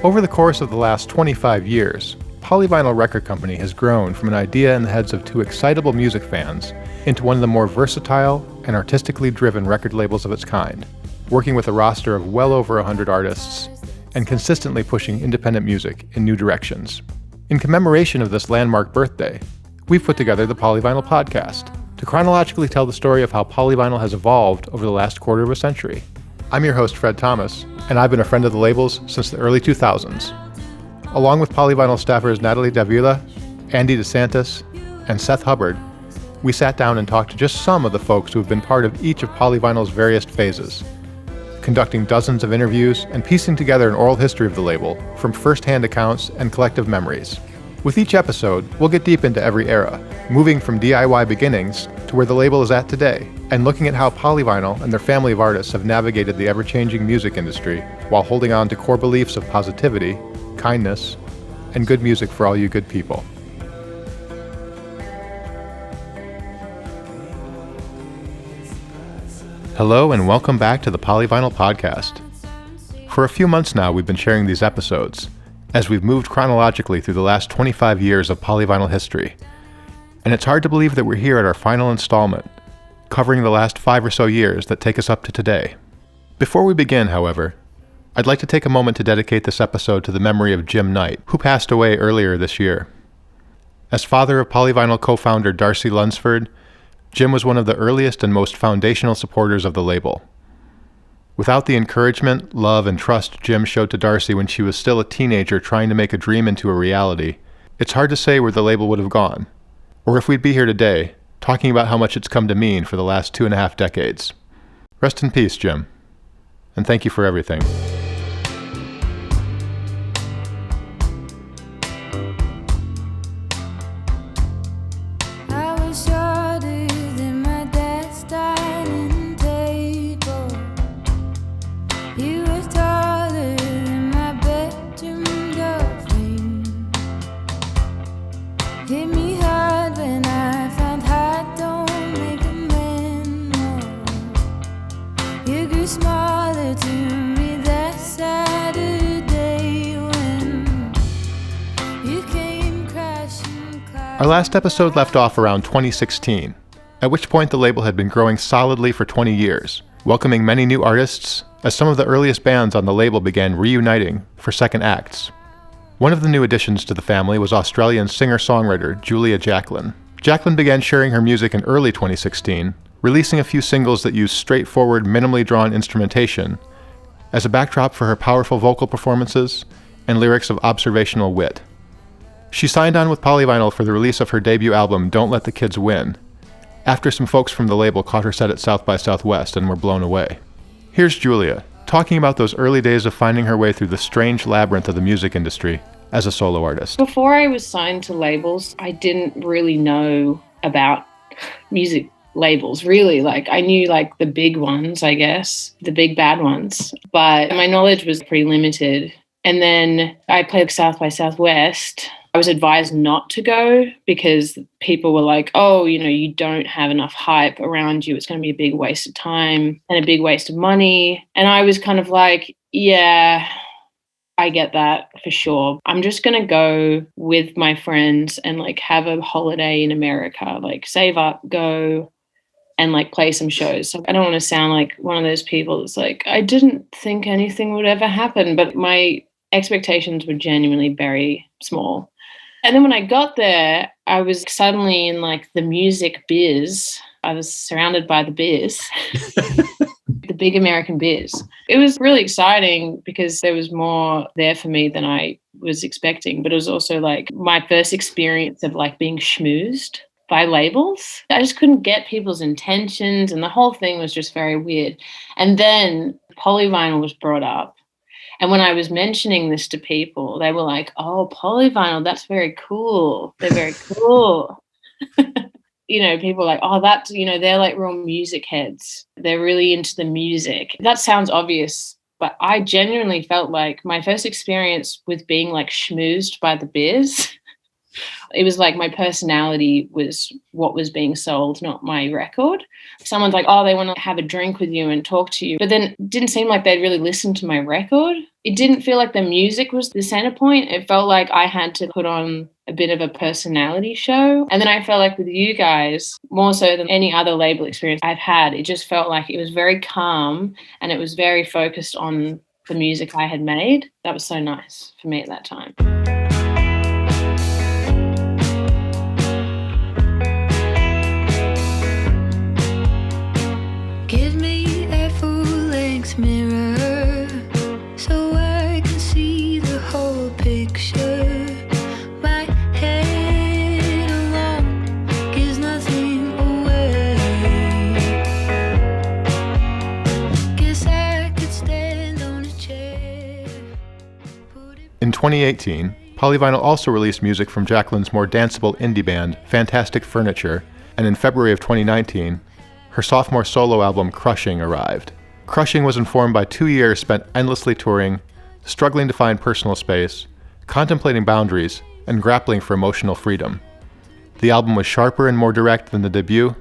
Over the course of the last 25 years, Polyvinyl Record Company has grown from an idea in the heads of two excitable music fans into one of the more versatile and artistically driven record labels of its kind, working with a roster of well over 100 artists and consistently pushing independent music in new directions. In commemoration of this landmark birthday, we've put together the Polyvinyl Podcast to chronologically tell the story of how polyvinyl has evolved over the last quarter of a century. I'm your host, Fred Thomas, and I've been a friend of the labels since the early 2000s. Along with Polyvinyl staffers Natalie Dávila, Andy DeSantis, and Seth Hubbard, we sat down and talked to just some of the folks who have been part of each of Polyvinyl's various phases, conducting dozens of interviews and piecing together an oral history of the label from first-hand accounts and collective memories. With each episode, we'll get deep into every era, moving from DIY beginnings to where the label is at today, and looking at how Polyvinyl and their family of artists have navigated the ever-changing music industry while holding on to core beliefs of positivity, kindness, and good music for all you good people. Hello and welcome back to the Polyvinyl Podcast. For a few months now, we've been sharing these episodes as we've moved chronologically through the last 25 years of polyvinyl history. And it's hard to believe that we're here at our final installment, covering the last 5 or so years that take us up to today. Before we begin, however, I'd like to take a moment to dedicate this episode to the memory of Jim Knight, who passed away earlier this year. As father of Polyvinyl co-founder Darcie Lunsford, Jim was one of the earliest and most foundational supporters of the label. Without the encouragement, love, and trust Jim showed to Darcie when she was still a teenager trying to make a dream into a reality, it's hard to say where the label would have gone, or if we'd be here today, talking about how much it's come to mean for the last 2.5 decades. Rest in peace, Jim, and thank you for everything. Our last episode left off around 2016, at which point the label had been growing solidly for 20 years, welcoming many new artists as some of the earliest bands on the label began reuniting for second acts. One of the new additions to the family was Australian singer-songwriter Julia Jacklin. Jacklin began sharing her music in early 2016, releasing a few singles that used straightforward, minimally drawn instrumentation as a backdrop for her powerful vocal performances and lyrics of observational wit. She signed on with Polyvinyl for the release of her debut album, Don't Let the Kids Win, after some folks from the label caught her set at South by Southwest and were blown away. Here's Julia, talking about those early days of finding her way through the strange labyrinth of the music industry as a solo artist. Before I was signed to labels, I didn't really know about music labels, really. I knew the big ones, I guess, the big bad ones, but my knowledge was pretty limited. And then I played South by Southwest. I was advised not to go because people were like, oh, you don't have enough hype around you. It's going to be a big waste of time and a big waste of money. And I was kind of like, yeah, I get that for sure. I'm just going to go with my friends and have a holiday in America, save up, go and play some shows. So I don't want to sound like one of those people that's I didn't think anything would ever happen, but my expectations were genuinely very small. And then when I got there, I was suddenly in the music biz. I was surrounded by the biz, the big American biz. It was really exciting because there was more there for me than I was expecting. But it was also my first experience of being schmoozed by labels. I just couldn't get people's intentions, and the whole thing was just very weird. And then Polyvinyl was brought up. And when I was mentioning this to people, they were like, oh, Polyvinyl, that's very cool. They're very cool. People are like, oh, that's, they're real music heads. They're really into the music. That sounds obvious, but I genuinely felt like my first experience with being schmoozed by the biz It was like my personality was what was being sold, not my record. Someone's like, oh, they want to have a drink with you and talk to you. But then it didn't seem like they'd really listened to my record. It didn't feel like the music was the center point. It felt like I had to put on a bit of a personality show. And then I felt like with you guys, more so than any other label experience I've had, it just felt like it was very calm and it was very focused on the music I had made. That was so nice for me at that time. Give me a full-length mirror so I can see the whole picture. My head alone gives nothing away. Guess I could stand on a chair. In 2018, Polyvinyl also released music from Jacklin's more danceable indie band, Fantastic Furniture, and in February of 2019, her sophomore solo album, Crushing, arrived. Crushing was informed by 2 years spent endlessly touring, struggling to find personal space, contemplating boundaries, and grappling for emotional freedom. The album was sharper and more direct than the debut,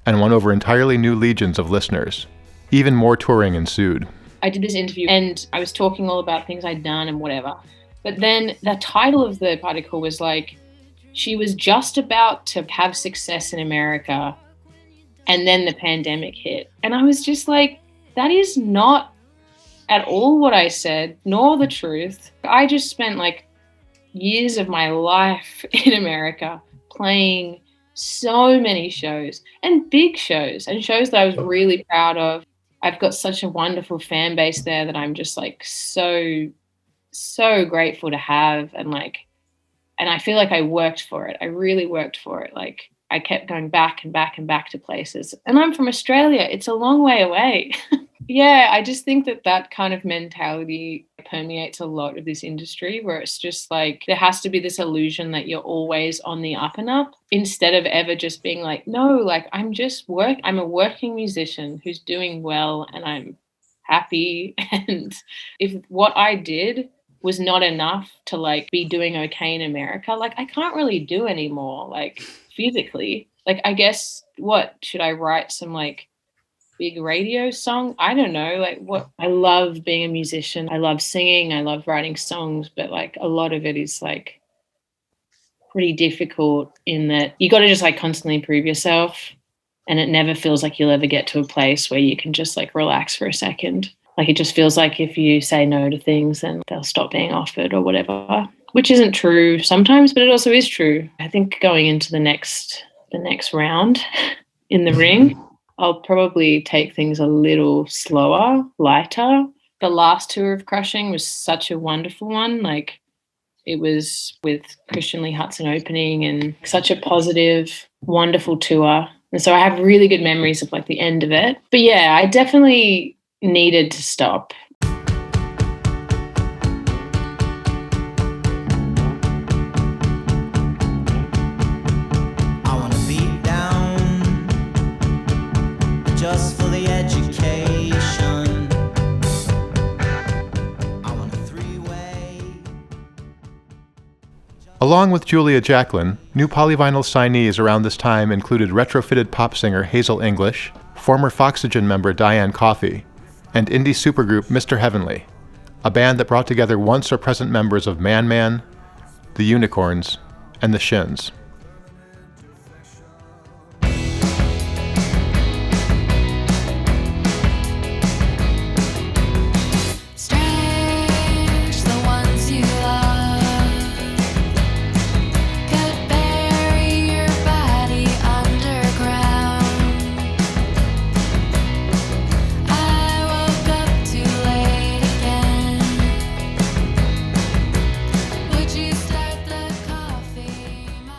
and won over entirely new legions of listeners. Even more touring ensued. I did this interview and I was talking all about things I'd done and whatever. But then the title of the article was like, she was just about to have success in America and then the pandemic hit. And I was just like, that is not at all what I said, nor the truth. I just spent like years of my life in America playing so many shows and big shows and shows that I was really proud of. I've got such a wonderful fan base there that I'm just like so grateful to have. And I feel like I worked for it. I really worked for it. Like I kept going back and back and back to places. And I'm from Australia. It's a long way away. Yeah, I just think that kind of mentality permeates a lot of this industry where it's just like there has to be this illusion that you're always on the up and up instead of ever just being like, no, like I'm a working musician who's doing well and I'm happy. And if what I did was not enough to like be doing okay in America, like I can't really do anymore, like physically. Like I guess what should I write some like big radio song? I don't know, like what. I love being a musician. I love singing. I love writing songs, but like a lot of it is like pretty difficult in that you got to just like constantly improve yourself, and it never feels like you'll ever get to a place where you can just like relax for a second. Like it just feels like if you say no to things, then they'll stop being offered or whatever, which isn't true sometimes, but it also is true. I think going into the next round in the ring, I'll probably take things a little slower, lighter. The last tour of Crushing was such a wonderful one. Like it was with Christian Lee Hudson opening and such a positive, wonderful tour. And so I have really good memories of like the end of it. But yeah, I definitely needed to stop. Along with Julia Jacklin, new Polyvinyl signees around this time included retrofitted pop singer Hazel English, former Foxygen member Diane Coffey, and indie supergroup Mr. Heavenly, a band that brought together once or present members of Man Man, the Unicorns, and the Shins.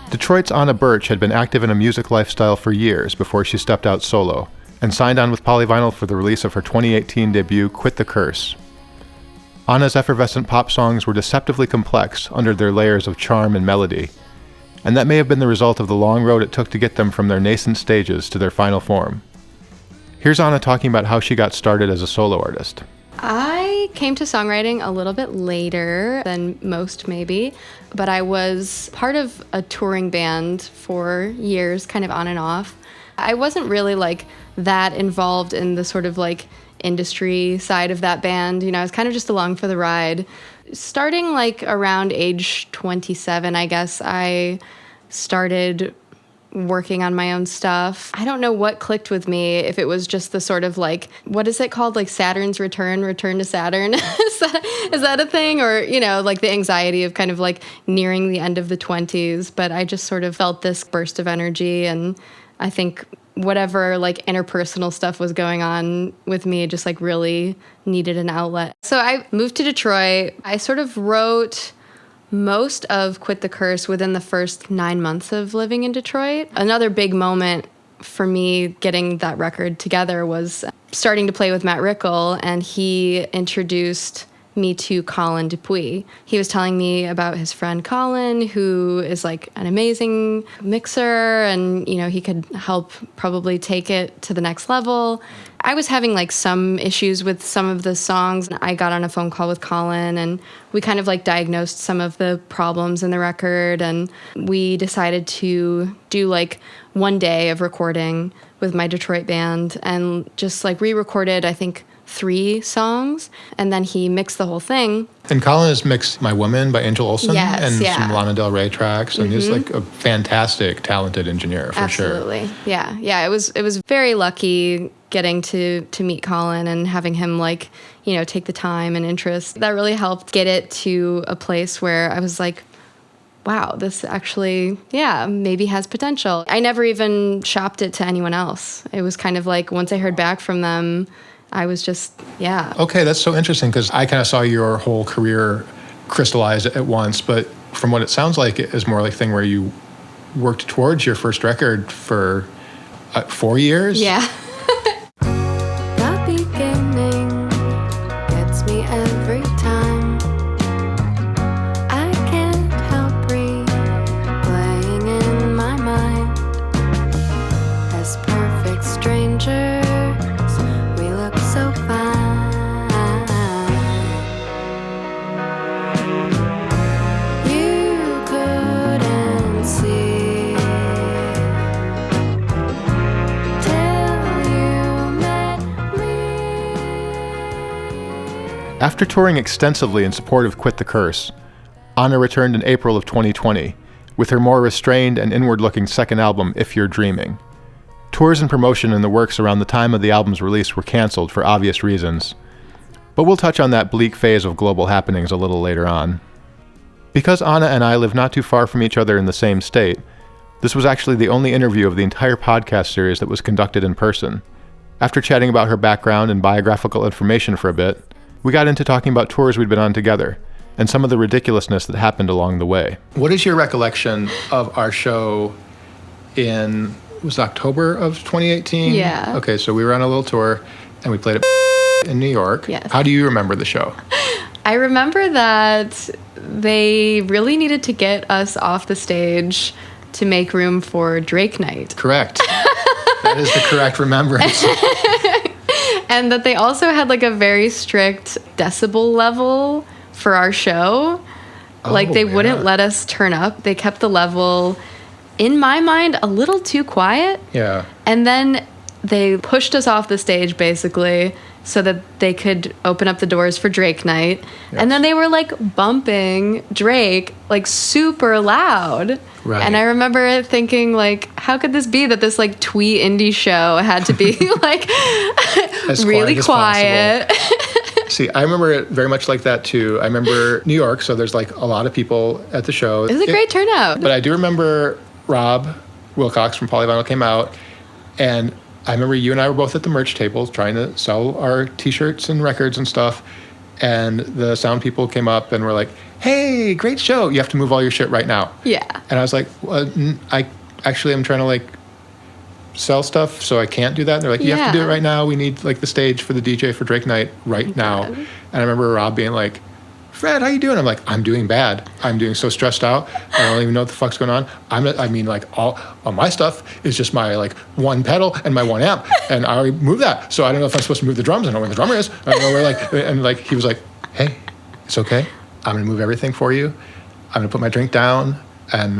Detroit's Anna Burch had been active in a music lifestyle for years before she stepped out solo, and signed on with Polyvinyl for the release of her 2018 debut, Quit the Curse. Anna's effervescent pop songs were deceptively complex under their layers of charm and melody, and that may have been the result of the long road it took to get them from their nascent stages to their final form. Here's Anna talking about how she got started as a solo artist. I came to songwriting a little bit later than most, maybe, but I was part of a touring band for years, kind of on and off. I wasn't really like that involved in the sort of like industry side of that band. I was kind of just along for the ride. Starting like around age 27, I guess, I started working on my own stuff. I don't know what clicked with me, if it was just the sort of like, what is it called? Like Saturn's return to Saturn. Is that a thing? Or, like the anxiety of kind of like nearing the end of the 20s. But I just sort of felt this burst of energy. And I think whatever like interpersonal stuff was going on with me just like really needed an outlet. So I moved to Detroit. I sort of wrote most of Quit the Curse within the first 9 months of living in Detroit. Another big moment for me getting that record together was starting to play with Matt Rickle, and he introduced me to Colin Dupuis. He was telling me about his friend Colin, who is like an amazing mixer, and he could help probably take it to the next level. I was having like some issues with some of the songs. I got on a phone call with Colin, and we kind of like diagnosed some of the problems in the record, and we decided to do like one day of recording with my Detroit band and just like re-recorded, I think, 3 songs, and then he mixed the whole thing. And Colin has mixed My Woman by Angel Olsen Yes, and yeah. some Lana Del Rey tracks, and he's like a fantastic, talented engineer for Absolutely. sure. Yeah. It was very lucky getting to meet Colin and having him like, take the time and interest. That really helped get it to a place where I was like, wow, this actually, maybe has potential. I never even shopped it to anyone else. It was kind of like once I heard back from them, I was just, Okay, that's so interesting because I kind of saw your whole career crystallized at once, but from what it sounds like, it is more like a thing where you worked towards your first record for 4 years? Yeah. The beginning gets me every time. I can't help replaying in my mind. As perfect strangers, we look so fine. You couldn't see till you met me. After touring extensively in support of Quit the Curse, Anna returned in April of 2020 with her more restrained and inward-looking second album, If You're Dreaming. Tours and promotion in the works around the time of the album's release were canceled for obvious reasons, but we'll touch on that bleak phase of global happenings a little later on. Because Anna and I live not too far from each other in the same state, this was actually the only interview of the entire podcast series that was conducted in person. After chatting about her background and biographical information for a bit, we got into talking about tours we'd been on together, and some of the ridiculousness that happened along the way. What is your recollection of our show in, was it October of 2018? Yeah. Okay, so we were on a little tour, and we played at in New York. Yes. How do you remember the show? I remember that they really needed to get us off the stage to make room for Drake Night. Correct. That is the correct remembrance. And that they also had like a very strict decibel level for our show. Like they wouldn't let us turn up. They kept the level, in my mind, a little too quiet. Yeah. And then they pushed us off the stage basically so that they could open up the doors for Drake Night. Yes. And then they were like bumping Drake like super loud. Right. And I remember thinking like, how could this be that this like twee indie show had to be like As really quiet as quiet? See, I remember it very much like that too. I remember New York, so there's like a lot of people at the show. It was a great turnout. But I do remember Rob Wilcox from Polyvinyl came out, and I remember you and I were both at the merch table trying to sell our t-shirts and records and stuff, and the sound people came up and were like, hey, great show. You have to move all your shit right now. Yeah. And I was like, well, I actually am trying to like sell stuff, so I can't do that. And they're like, you have to do it right now. We need like the stage for the DJ for Drake Night right now. And I remember Rob being like, Fred, how you doing? I'm like, I'm doing bad. I'm doing so stressed out. I don't even know what the fuck's going on. All my stuff is just my like one pedal and my one amp, and I already moved that. So I don't know if I'm supposed to move the drums. I don't know where the drummer is. I don't know where and he was like, hey, it's okay. I'm gonna move everything for you. I'm gonna put my drink down, and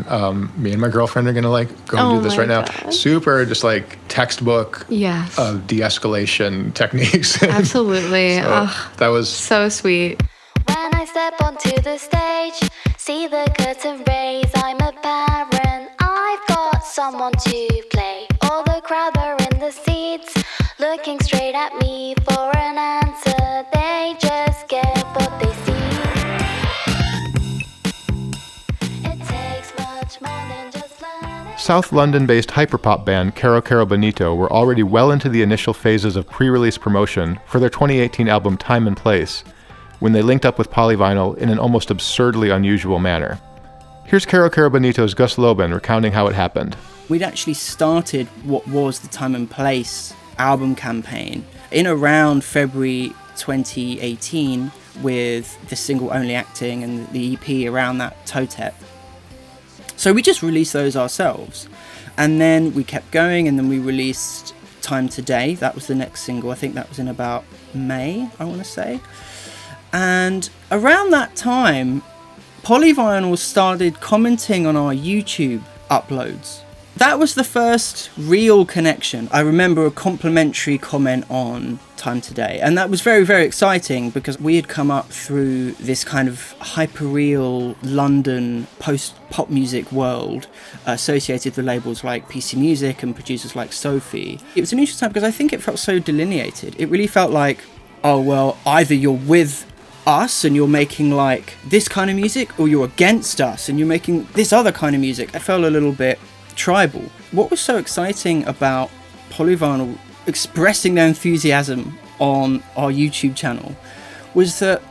me and my girlfriend are gonna go and do this right now. Super, just like textbook of de-escalation techniques. Absolutely. So that was so sweet. When I step onto the stage, see the curtain raise, I'm a parent, I've got someone to play. All the crowd are in the seats, looking straight at me for an answer. They just get what they see. It takes much more than just learning. South London-based hyperpop band Kero Bonito were already well into the initial phases of pre-release promotion for their 2018 album Time and Place, when they linked up with Polyvinyl in an almost absurdly unusual manner. Here's Kero Bonito's Gus Lobban recounting how it happened. We'd actually started what was the Time and Place album campaign in around February 2018 with the single Only Acting and the EP around that Totep. So we just released those ourselves. And then we kept going, and then we released Time Today. That was the next single. I think that was in about May, I want to say. And around that time, Polyvinyl started commenting on our YouTube uploads. That was the first real connection. I remember a complimentary comment on Time Today, and that was very, very exciting because we had come up through this kind of hyper-real London post-pop music world associated with labels like PC Music and producers like Sophie. It was an interesting time because I think it felt so delineated. It really felt like, oh, well, either you're with us and you're making like this kind of music, or you're against us and you're making this other kind of music. I felt a little bit tribal. What was so exciting about Polyvinyl expressing their enthusiasm on our YouTube channel was that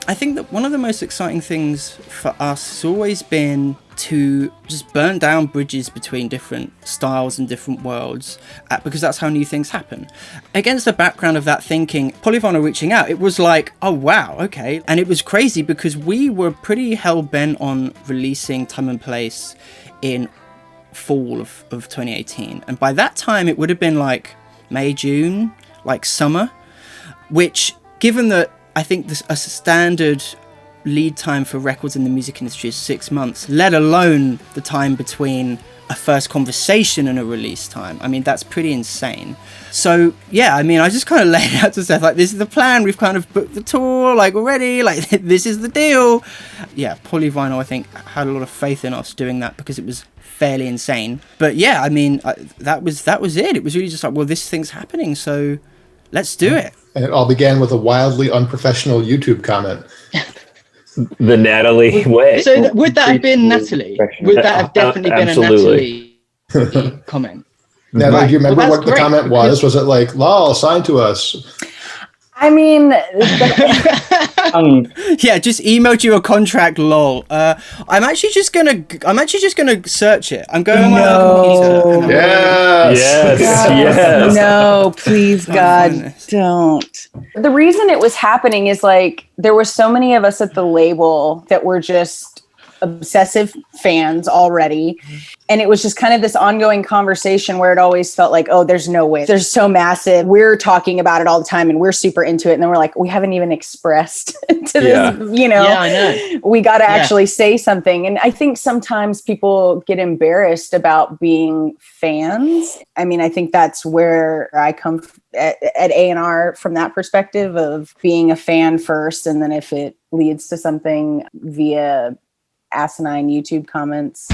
I think that one of the most exciting things for us has always been to just burn down bridges between different styles and different worlds, because that's how new things happen. Against the background of that thinking, Polyvinyl reaching out, it was like, oh wow, okay. And it was crazy because we were pretty hell-bent on releasing Time and Place in fall of 2018. And by that time, it would have been like May, June, like summer, which, given that I think a standard lead time for records in the music industry is 6 months, let alone the time between a first conversation and a release time. I mean, that's pretty insane. So yeah, I mean, I just kind of laid out to Seth, like, this is the plan, we've kind of booked the tour, like, we're ready, like, this is the deal. Yeah, Polyvinyl, I think, had a lot of faith in us doing that because it was fairly insane. But yeah, I mean, that was it. It was really just like, well, this thing's happening, so let's do it. And it all began with a wildly unprofessional YouTube comment. The Natalie way. So would that have been Natalie? Would that have definitely been Absolutely. a Natalie comment? Natalie, Right. do you remember Well, what that's the great, comment was? Was it like, lol, sign to us? I mean, Yeah, just emailed you a contract, lol. I'm actually just gonna search it. I'm going on my computer. Yes. no, please, God, goodness. don't. The reason it was happening is like there were so many of us at the label that were just obsessive fans already. And it was just kind of this ongoing conversation where it always felt like, oh, there's no way. They're so massive. We're talking about it all the time and we're super into it. And then we're like, we haven't even expressed to this, you know, Yeah, I know. we got to actually say something. And I think sometimes people get embarrassed about being fans. I mean, I think that's where I come at A&R from that perspective of being a fan first. And then if it leads to something via asinine YouTube comments.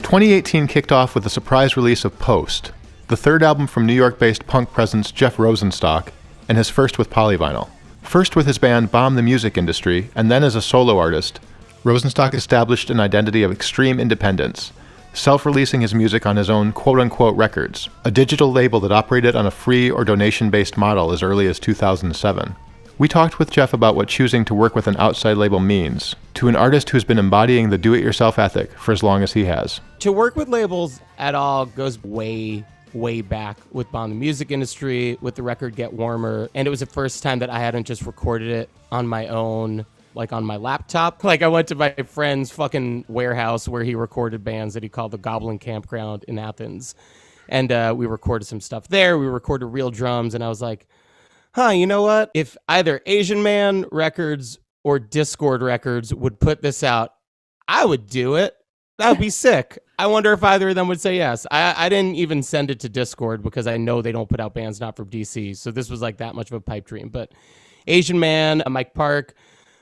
"2018 kicked off with the surprise release of Post, the third album from New York-based punk presence Jeff Rosenstock, and his first with Polyvinyl. First with his band Bomb the Music Industry, and then as a solo artist, Rosenstock established an identity of extreme independence, self-releasing his music on his own quote-unquote records, a digital label that operated on a free or donation-based model as early as 2007. We talked with Jeff about what choosing to work with an outside label means to an artist who's been embodying the do-it-yourself ethic for as long as he has. To work with labels at all goes way back with Bomb the music industry, with the record Get Warmer, and it was the first time that I hadn't just recorded it on my own, like on my laptop. Like I went to my friend's fucking warehouse where he recorded bands that he called the Goblin Campground in Athens, and we recorded some stuff there. We recorded real drums, and I was like, you know what? If either Asian Man Records or Discord Records would put this out, I would do it. That would be sick. I wonder if either of them would say yes. I didn't even send it to Discord because I know they don't put out bands not from DC. So this was like that much of a pipe dream. But Asian Man, Mike Park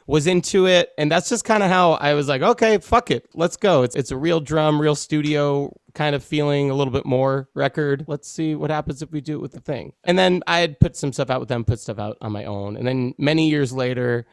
was into it. And that's just kind of how I was like, okay, fuck it. Let's go. It's a real drum, real studio kind of feeling, a little bit more record. Let's see what happens if we do it with the thing. And then I had put some stuff out with them, put stuff out on my own. And then many years later,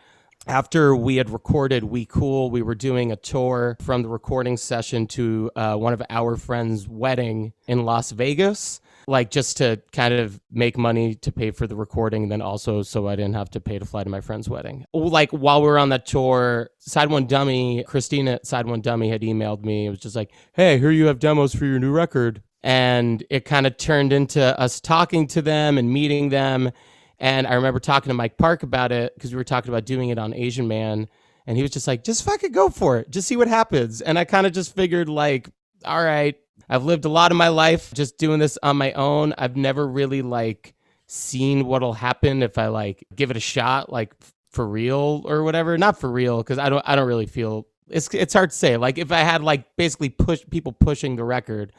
after we had recorded We Cool, we were doing a tour from the recording session to one of our friends' wedding in Las Vegas, like just to kind of make money to pay for the recording, and then also so I didn't have to pay to fly to my friend's wedding. Like while we were on that tour, Side One Dummy, Christina at Side One Dummy had emailed me. It was just like, hey, here you have demos for your new record. And it kind of turned into us talking to them and meeting them. And I remember talking to Mike Park about it because we were talking about doing it on Asian Man. And he was just like, just fucking go for it. Just see what happens. And I kind of just figured like, all right, I've lived a lot of my life just doing this on my own. I've never really like seen what'll happen if I like give it a shot, like for real or whatever. Not for real, because I don't really feel it's hard to say. Like if I had like basically people pushing the record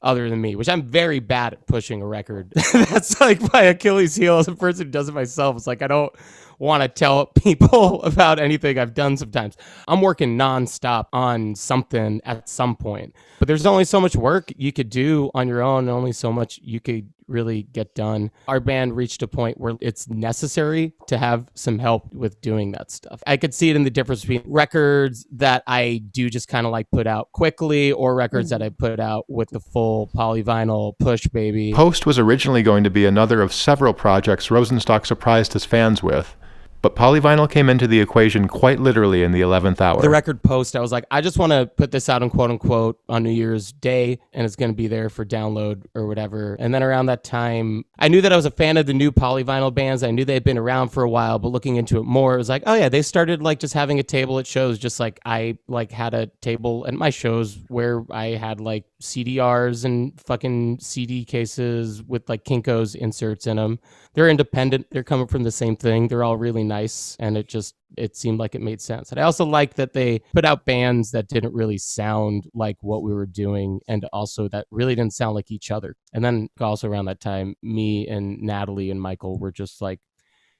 other than me, which I'm very bad at pushing a record. That's like my Achilles heel as a person who does it myself. It's like I don't want to tell people about anything I've done sometimes. I'm working nonstop on something at some point. But there's only so much work you could do on your own and only so much you could really get done. Our band reached a point where it's necessary to have some help with doing that stuff. I could see it in the difference between records that I do just kind of like put out quickly or records that I put out with the full polyvinyl push, baby. Post was originally going to be another of several projects Rosenstock surprised his fans with, but polyvinyl came into the equation quite literally in the 11th hour. The record Post, I was like, I just want to put this out on quote unquote on New Year's Day, and it's going to be there for download or whatever. And then around that time, I knew that I was a fan of the new polyvinyl bands. I knew they had been around for a while, but looking into it more, it was like, oh yeah, they started like just having a table at shows, just like I like had a table at my shows where I had like CDRs and fucking CD cases with like Kinko's inserts in them. They're independent. They're coming from the same thing. They're all really nice. And it seemed like it made sense. And I also like that they put out bands that didn't really sound like what we were doing. And also that really didn't sound like each other. And then also around that time, me and Natalie and Michael were just like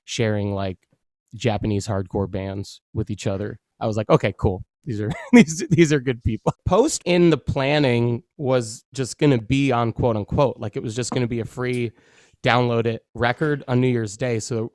sharing like Japanese hardcore bands with each other. I was like, okay, cool. These are these are good people. Post in the planning was just going to be on quote unquote. Like it was just going to be a free download it record on New Year's Day. So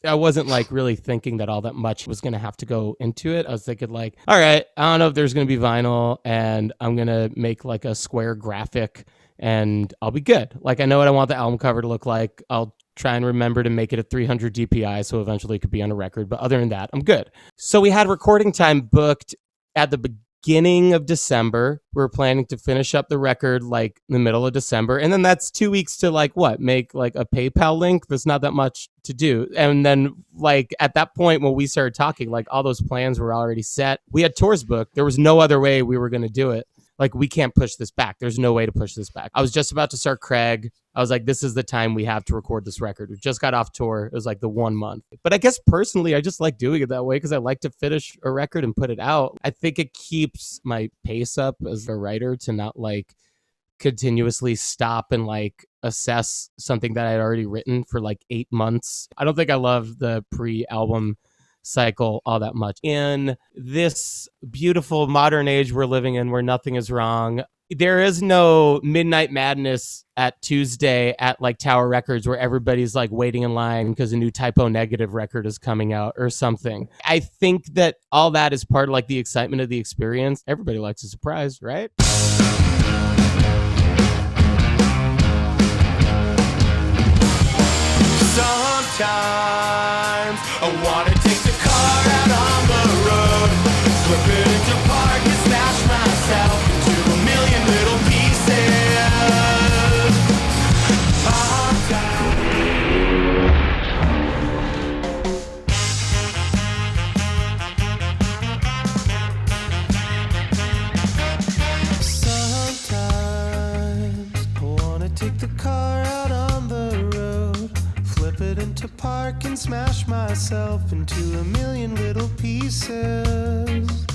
I wasn't like really thinking that all that much was going to have to go into it. I was thinking like, all right, I don't know if there's going to be vinyl and I'm going to make like a square graphic and I'll be good. Like I know what I want the album cover to look like. I'll try and remember to make it at 300 DPI so eventually it could be on a record. But other than that, I'm good. So we had recording time booked at the beginning of December. We were planning to finish up the record like in the middle of December. And then that's 2 weeks to like what? Make like a PayPal link. There's not that much to do. And then like at that point when we started talking, like all those plans were already set. We had tours booked. There was no other way we were going to do it. Like we can't push this back. There's no way to push this back. I was just about to start Craig. I was like, this is the time we have to record this record. We just got off tour. It was like the 1 month. But I guess personally, I just like doing it that way because I like to finish a record and put it out. I think it keeps my pace up as a writer to not like continuously stop and like assess something that I had already written for like 8 months. I don't think I love the pre-album cycle all that much. In this beautiful modern age we're living in where nothing is wrong, there is no midnight madness at Tuesday at like Tower Records where everybody's like waiting in line because a new Typo Negative record is coming out or something. I think that all that is part of like the excitement of the experience. Everybody likes a surprise, right? Sometimes I wanna take the car out on the road, flip it into park and smash myself into a million little pieces. Sometimes I wanna take the car out on the road, flip it into park and smash myself into a million little pieces.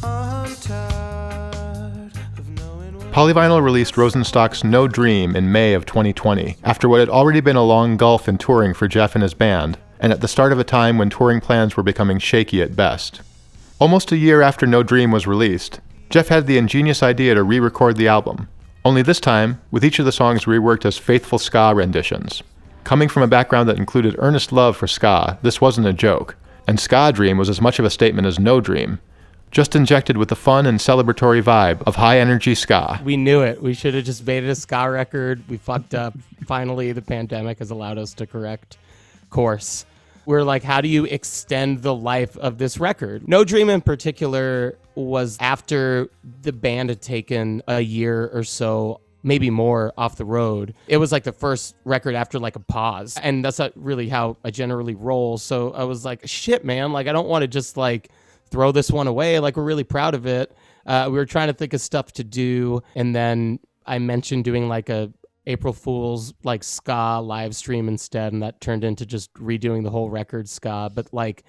I'm tired of knowing what Polyvinyl released Rosenstock's No Dream in May of 2020, after what had already been a long gulf in touring for Jeff and his band, and at the start of a time when touring plans were becoming shaky at best. Almost a year after No Dream was released, Jeff had the ingenious idea to re-record the album, only this time with each of the songs reworked as faithful ska renditions. Coming from a background that included earnest love for ska, this wasn't a joke, and Ska Dream was as much of a statement as No Dream, just injected with the fun and celebratory vibe of high-energy ska. We knew it. We should have just made it a ska record. We fucked up. Finally, the pandemic has allowed us to correct course. We're like, how do you extend the life of this record? No Dream in particular was after the band had taken a year or so, maybe more, off the road. It was like the first record after like a pause. And that's not really how I generally roll. So I was like, shit, man, like I don't want to just like throw this one away. Like we're really proud of it. We were trying to think of stuff to do. And then I mentioned doing like a April Fool's like ska live stream instead. And that turned into just redoing the whole record ska. But like,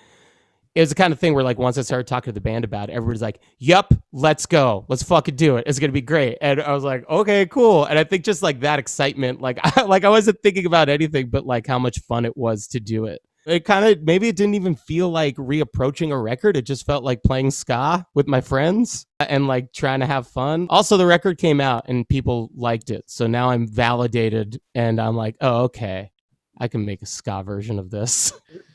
it was the kind of thing where like once I started talking to the band about it, everybody's like, yup, let's go. Let's fucking do it. It's going to be great. And I was like, okay, cool. And I think just like that excitement, like I wasn't thinking about anything but like how much fun it was to do it. It kind of, maybe it didn't even feel like reapproaching a record. It just felt like playing ska with my friends and like trying to have fun. Also, the record came out and people liked it. So now I'm validated and I'm like, oh, okay, I can make a ska version of this.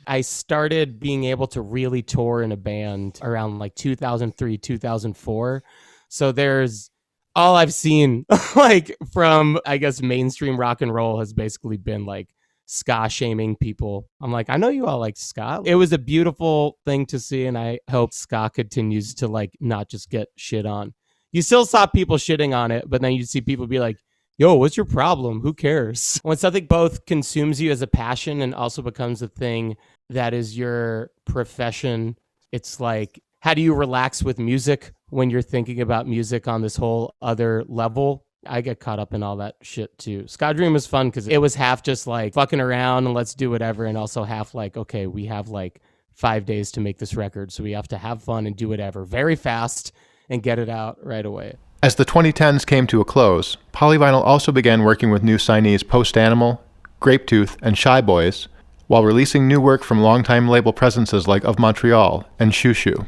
I started being able to really tour in a band around like 2003, 2004. So there's all I've seen like from, I guess, mainstream rock and roll has basically been like ska shaming people. I'm like, I know you all like ska. It was a beautiful thing to see, and I hope ska continues to like not just get shit on. You still saw people shitting on it, but then you'd see people be like, yo, what's your problem? Who cares? When something both consumes you as a passion and also becomes a thing that is your profession, it's like, how do you relax with music when you're thinking about music on this whole other level? I get caught up in all that shit too. Ska Dream was fun because it was half just like fucking around and let's do whatever, and also half like, okay, we have like 5 days to make this record, so we have to have fun and do whatever very fast and get it out right away. As the 2010s came to a close, Polyvinyl also began working with new signees Post Animal, Grapetooth, and Shy Boys, while releasing new work from longtime label presences like Of Montreal and Shoo Shoo.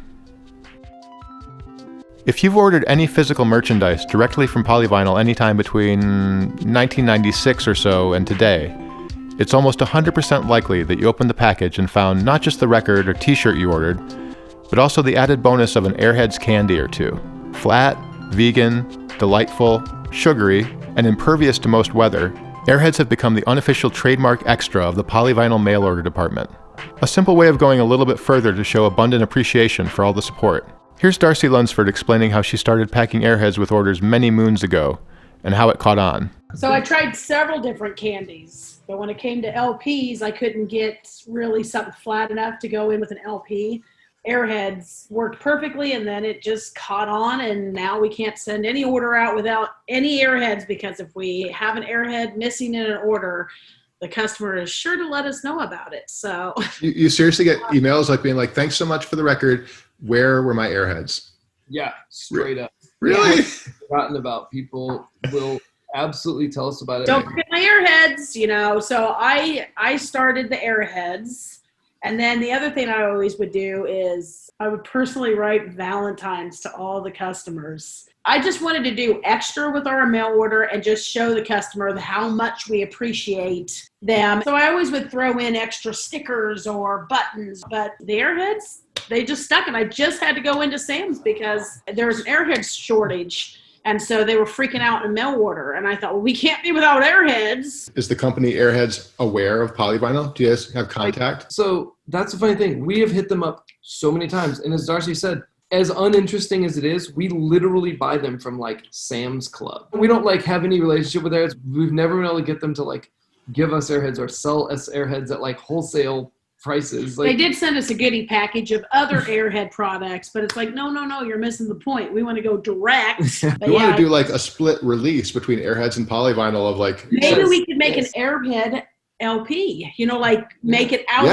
If you've ordered any physical merchandise directly from Polyvinyl anytime between 1996 or so and today, it's almost 100% likely that you opened the package and found not just the record or t-shirt you ordered, but also the added bonus of an Airheads candy or two. Flat, vegan, delightful, sugary, and impervious to most weather, Airheads have become the unofficial trademark extra of the Polyvinyl mail order department. A simple way of going a little bit further to show abundant appreciation for all the support. Here's Darcie Lunsford explaining how she started packing Airheads with orders many moons ago, and how it caught on. So I tried several different candies, but when it came to LPs, I couldn't get really something flat enough to go in with an LP. Airheads worked perfectly, and then it just caught on, and now we can't send any order out without any Airheads, because if we have an Airhead missing in an order, the customer is sure to let us know about it. So you seriously get emails like being like, thanks so much for the record. Where were my Airheads? Yeah, straight up. Really? Yeah, forgotten about. People will absolutely tell us about it. Don't forget my Airheads, you know. So I started the Airheads. And then the other thing I always would do is I would personally write Valentines to all the customers. I just wanted to do extra with our mail order and just show the customer how much we appreciate them. So I always would throw in extra stickers or buttons, but the Airheads, they just stuck. And I just had to go into Sam's because there was an Airhead shortage. And so they were freaking out in mail order. And I thought, well, we can't be without Airheads. Is the company Airheads aware of Polyvinyl? Do you guys have contact? So that's the funny thing. We have hit them up so many times. And as Darcie said, as uninteresting as it is, we literally buy them from like Sam's Club. We don't like have any relationship with Airheads. We've never been able to get them to like give us Airheads or sell us Airheads at like wholesale prices. Like, they did send us a goodie package of other Airhead products, but it's like, no, you're missing the point. We want to go direct. We want to do like a split release between Airheads and Polyvinyl of like. Maybe we could make an Airhead LP, like make it out of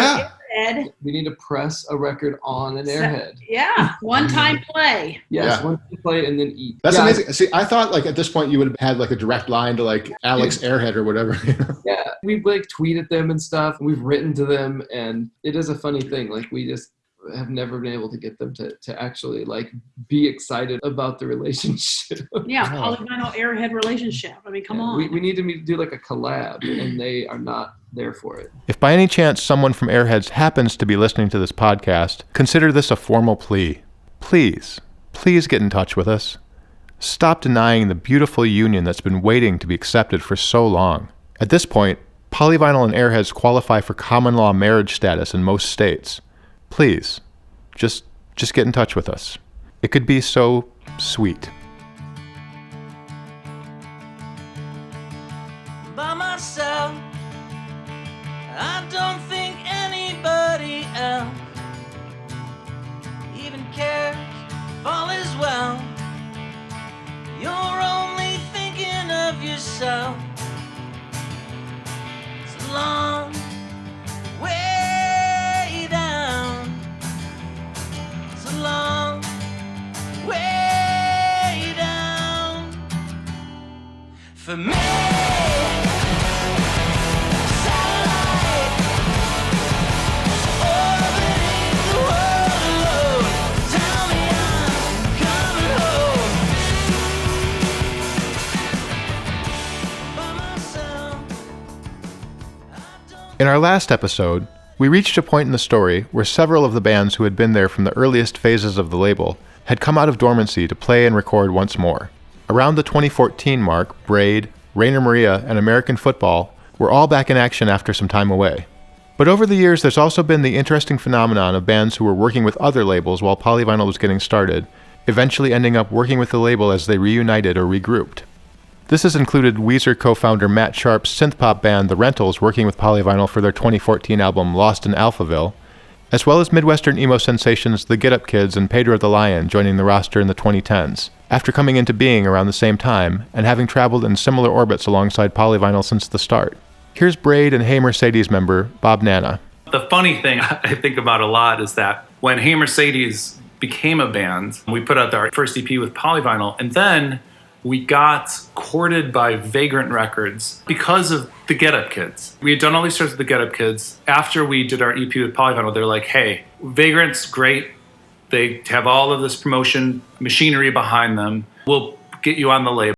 Airhead. We need to press a record on an Airhead. Yeah, one-time play. Yes, one-time play and then eat. That's amazing. See, I thought like at this point you would have had like a direct line to like Alex Airhead or whatever. Yeah, we've like tweeted them and stuff. We've written to them, and it is a funny thing. Like we just have never been able to get them to actually like be excited about the relationship. Yeah, Polyvinyl Airhead relationship. I mean, come on. We need to do like a collab, and they are not there for it. If by any chance someone from Airheads happens to be listening to this podcast, consider this a formal plea. Please get in touch with us. Stop denying the beautiful union that's been waiting to be accepted for so long. At this point, Polyvinyl and Airheads qualify for common law marriage status in most states. Please, just get in touch with us. It could be so sweet. By myself, I don't think anybody else even cares if all is well. You're only thinking of yourself. It's a long way down. It's a long way down for me. In our last episode, we reached a point in the story where several of the bands who had been there from the earliest phases of the label had come out of dormancy to play and record once more. Around the 2014 mark, Braid, Rainer Maria, and American Football were all back in action after some time away. But over the years, there's also been the interesting phenomenon of bands who were working with other labels while Polyvinyl was getting started, eventually ending up working with the label as they reunited or regrouped. This has included Weezer co-founder Matt Sharp's synth-pop band The Rentals working with Polyvinyl for their 2014 album Lost in Alphaville, as well as Midwestern emo sensations The Get Up Kids and Pedro the Lion joining the roster in the 2010s, after coming into being around the same time and having traveled in similar orbits alongside Polyvinyl since the start. Here's Braid and Hey Mercedes member Bob Nanna. The funny thing I think about a lot is that when Hey Mercedes became a band, we put out our first EP with Polyvinyl, and then we got courted by Vagrant Records because of the Get Up Kids. We had done all these shows with the Get Up Kids. After we did our EP with Polyvinyl, they're like, hey, Vagrant's great. They have all of this promotion machinery behind them. We'll get you on the label.